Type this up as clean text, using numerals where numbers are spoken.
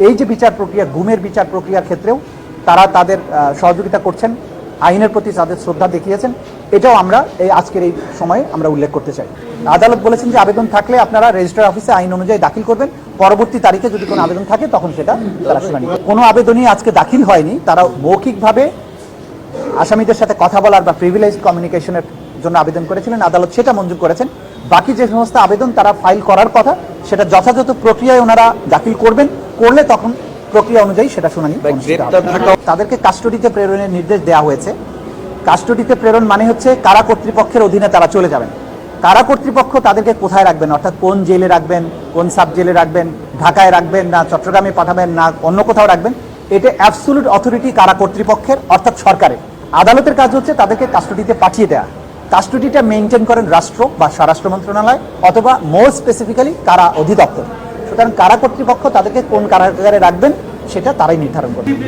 এই যে বিচার প্রক্রিয়া, গুমের বিচার প্রক্রিয়ার ক্ষেত্রেও তারা তাদের সহযোগিতা করছেন, আইনের প্রতি তাদের শ্রদ্ধা দেখিয়েছেন, এটাও আমরা এই আজকের এই সময়ে আমরা উল্লেখ করতে চাই। আদালত বলেছেন যে আবেদন থাকলে আপনারা রেজিস্ট্রার অফিসে আইন অনুযায়ী দাখিল করবেন, পরবর্তী তারিখে যদি কোনো আবেদন থাকে তখন সেটা তারা শুনানি। কোনো আবেদনই আজকে দাখিল হয়নি, তারা মৌখিকভাবে আসামিদের সাথে কথা বলার বা প্রিভিলেজ কমিউনিকেশনের জন্য আবেদন করেছিলেন, আদালত সেটা মঞ্জুর করেছেন। বাকি যে সমস্ত আবেদন তারা ফাইল করার কথা সেটা যথাযথ প্রক্রিয়ায় ওনারা দাখিল করবেন, করলে তখন প্রক্রিয়া অনুযায়ী সেটা শুনানি। তাদেরকে কাস্টডিতে প্রেরণের নির্দেশ দেওয়া হয়েছে। কাস্টডিতে প্রেরণ মানে হচ্ছে কারা কর্তৃপক্ষের অধীনে তারা চলে যাবেন। কারা কর্তৃপক্ষ তাদেরকে কোথায় রাখবেন, অর্থাৎ কোন জেলে রাখবেন, কোন সাব জেলে রাখবেন, ঢাকায় রাখবেন না চট্টগ্রামে পাঠাবেন না অন্য কোথাও রাখবেন, এটা অ্যাবসোলুট অথরিটি কারা কর্তৃপক্ষের, অর্থাৎ সরকারের। আদালতের কাজ হচ্ছে তাদেরকে কাস্টডিতে পাঠিয়ে দেওয়া। কাস্টডিটা মেনটেন করেন রাষ্ট্র বা স্বরাষ্ট্র মন্ত্রণালয় অথবা মোর স্পেসিফিক্যালি কারা অধিদপ্তর। সুতরাং কারা কর্তৃপক্ষ তাদেরকে কোন কারাগারে রাখবেন সেটা তারাই নির্ধারণ করবে।